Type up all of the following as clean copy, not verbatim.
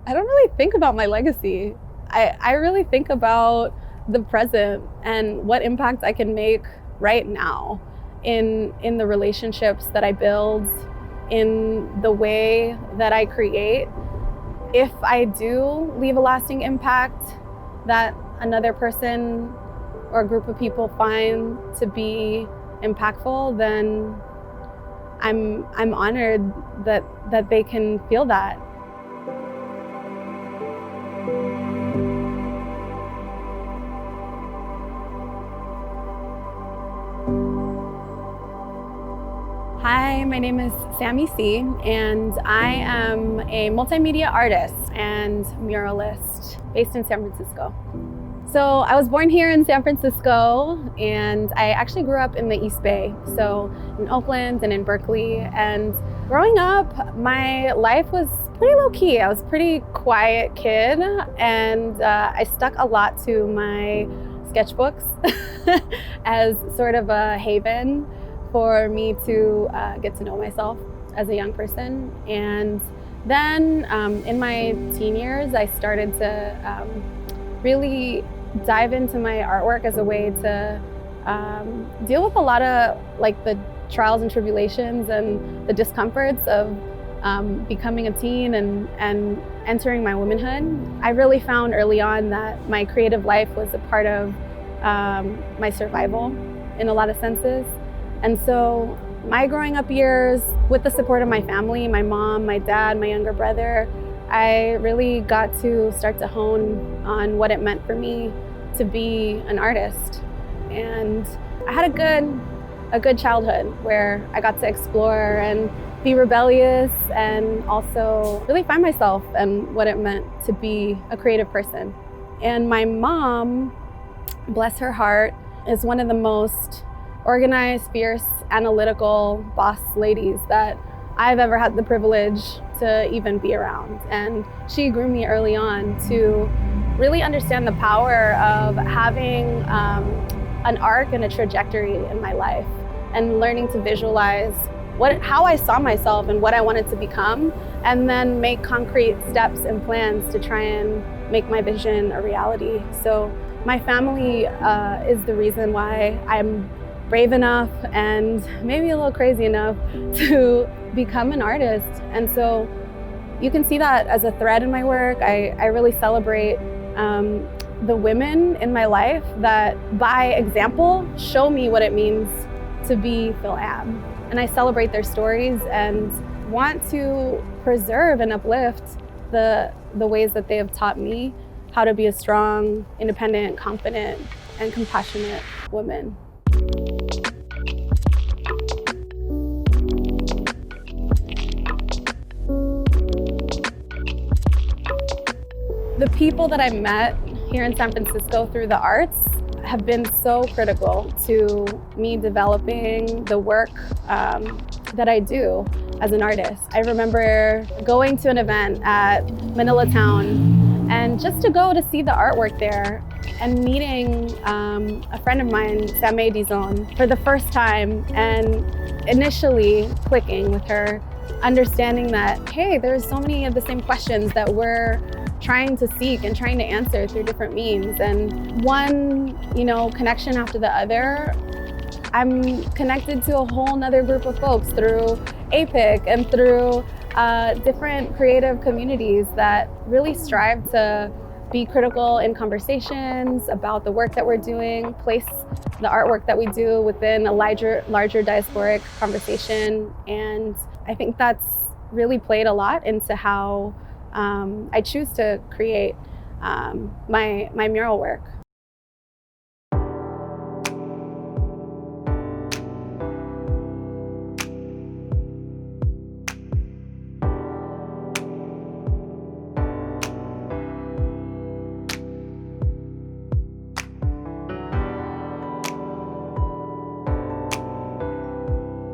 I don't really think about my legacy. I really think about the present and what impact I can make right now in the relationships that I build, in the way that I create. If I do leave a lasting impact that another person or a group of people find to be impactful, then I'm honored that they can feel that. Hi, my name is Sami See, and I am a multimedia artist and muralist based in San Francisco. So I was born here in San Francisco, and I actually grew up in the East Bay, so in Oakland and in Berkeley. And growing up, my life was pretty low-key. I was a pretty quiet kid, and I stuck a lot to my sketchbooks as sort of a haven for me to get to know myself as a young person. And then in my teen years, I started to really dive into my artwork as a way to deal with a lot of like the trials and tribulations and the discomforts of becoming a teen and entering my womanhood. I really found early on that my creative life was a part of my survival in a lot of senses. And so my growing up years, with the support of my family, my mom, my dad, my younger brother, I really got to start to hone on what it meant for me to be an artist. And I had a good childhood where I got to explore and be rebellious and also really find myself and what it meant to be a creative person. And my mom, bless her heart, is one of the most organized, fierce, analytical boss ladies that I've ever had the privilege to even be around. And she grew me early on to really understand the power of having an arc and a trajectory in my life and learning to visualize how I saw myself and what I wanted to become, and then make concrete steps and plans to try and make my vision a reality. So my family is the reason why I'm brave enough and maybe a little crazy enough to become an artist. And so you can see that as a thread in my work. I really celebrate the women in my life that, by example, show me what it means to be Fil-Am. And I celebrate their stories and want to preserve and uplift the ways that they have taught me how to be a strong, independent, confident, and compassionate woman. The people that I met here in San Francisco through the arts have been so critical to me developing the work that I do as an artist. I remember going to an event at Manila Town, and just to go to see the artwork there and meeting a friend of mine, Sami See, for the first time, and initially clicking with her, understanding that, hey, there's so many of the same questions that we're trying to seek and trying to answer through different means. And one, connection after the other, I'm connected to a whole nother group of folks through APIC and through different creative communities that really strive to be critical in conversations about the work that we're doing, place the artwork that we do within a larger diasporic conversation. And I think that's really played a lot into how I choose to create my mural work.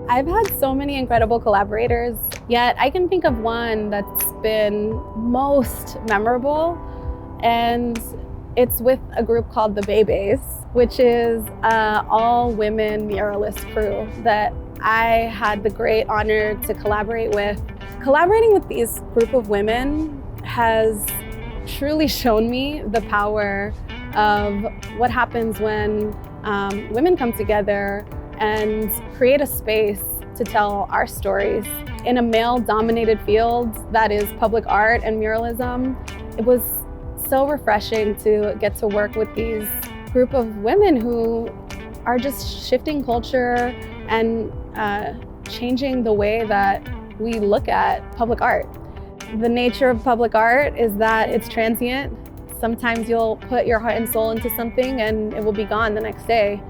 I've had so many incredible collaborators, yet I can think of one that's been most memorable, and it's with a group called the Babies, which is an all-women muralist crew that I had the great honor to collaborate with. Collaborating with these group of women has truly shown me the power of what happens when women come together and create a space to tell our stories. In a male-dominated field that is public art and muralism, it was so refreshing to get to work with these group of women who are just shifting culture and changing the way that we look at public art. The nature of public art is that it's transient. Sometimes you'll put your heart and soul into something and it will be gone the next day.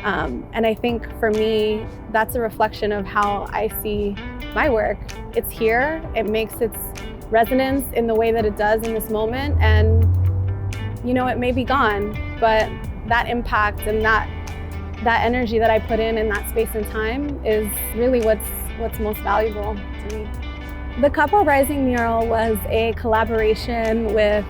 And I think for me, that's a reflection of how I see my work. It's here, it makes its resonance in the way that it does in this moment, and it may be gone, but that impact and that energy that I put in that space and time is really what's most valuable to me. The Kapwa Rising mural was a collaboration with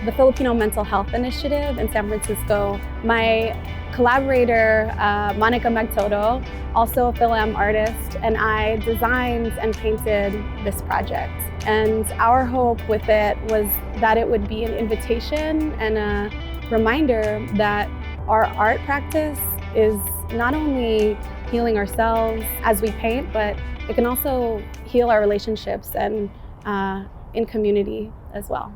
the Filipino Mental Health Initiative in San Francisco. My collaborator, Monica Magtodo, also a Fil-Am artist, and I designed and painted this project. And our hope with it was that it would be an invitation and a reminder that our art practice is not only healing ourselves as we paint, but it can also heal our relationships and in community as well.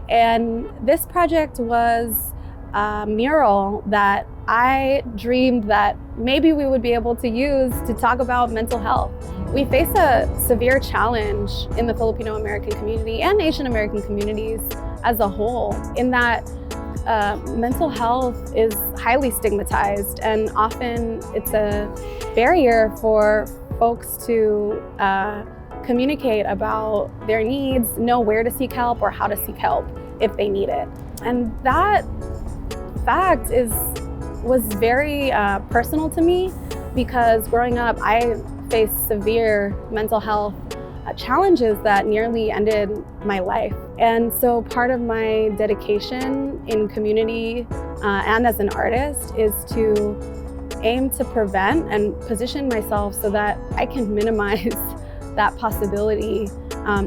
And this project was a mural that I dreamed that maybe we would be able to use to talk about mental health. We face a severe challenge in the Filipino American community and Asian American communities as a whole, in that mental health is highly stigmatized, and often it's a barrier for folks to communicate about their needs, know where to seek help or how to seek help if they need it. And that fact was very personal to me, because growing up I faced severe mental health challenges that nearly ended my life. And so part of my dedication in community and as an artist is to aim to prevent and position myself so that I can minimize that possibility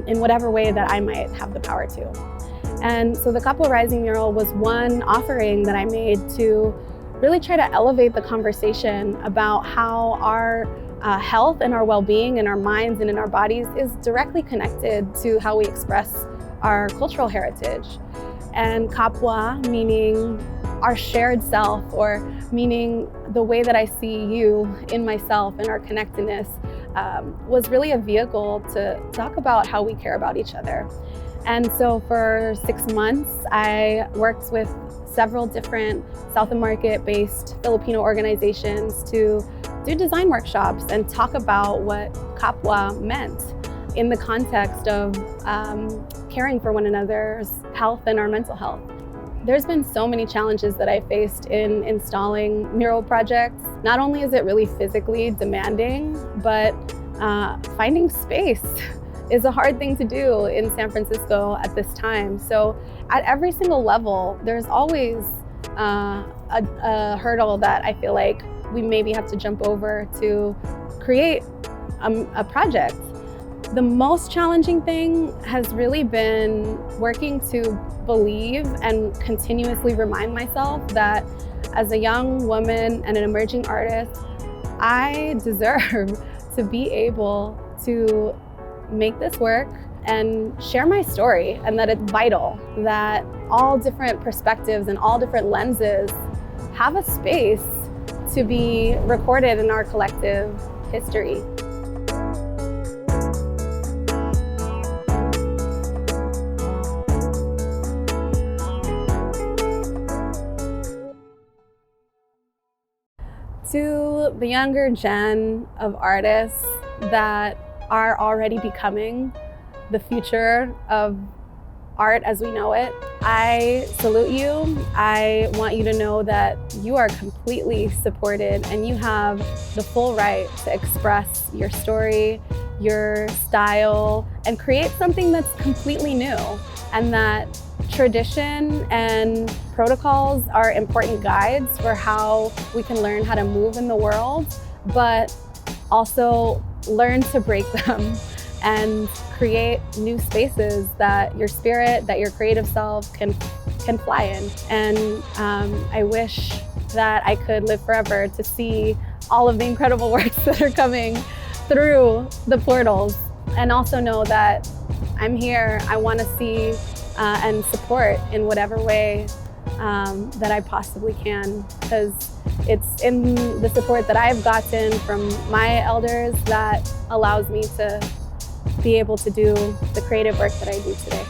in whatever way that I might have the power to. And so the Kapwa Rising mural was one offering that I made to really try to elevate the conversation about how our health and our well-being in our minds and in our bodies is directly connected to how we express our cultural heritage. And Kapwa meaning our shared self, or meaning the way that I see you in myself and our connectedness, was really a vehicle to talk about how we care about each other. And so for 6 months, I worked with several different South Market-based Filipino organizations to do design workshops and talk about what Kapwa meant in the context of caring for one another's health and our mental health. There's been so many challenges that I faced in installing mural projects. Not only is it really physically demanding, but finding space is a hard thing to do in San Francisco at this time. So at every single level, there's always a hurdle that I feel like we maybe have to jump over to create a project. The most challenging thing has really been working to believe and continuously remind myself that as a young woman and an emerging artist, I deserve to be able to make this work and share my story, and that it's vital that all different perspectives and all different lenses have a space to be recorded in our collective history. To the younger gen of artists that are already becoming the future of art as we know it, I salute you. I want you to know that you are completely supported and you have the full right to express your story, your style, and create something that's completely new. And that tradition and protocols are important guides for how we can learn how to move in the world, but also learn to break them and create new spaces that your spirit, that your creative self can fly in. And I wish that I could live forever to see all of the incredible works that are coming through the portals, and also know that I'm here. I want to see and support in whatever way that I possibly can, because it's in the support that I've gotten from my elders that allows me to be able to do the creative work that I do today.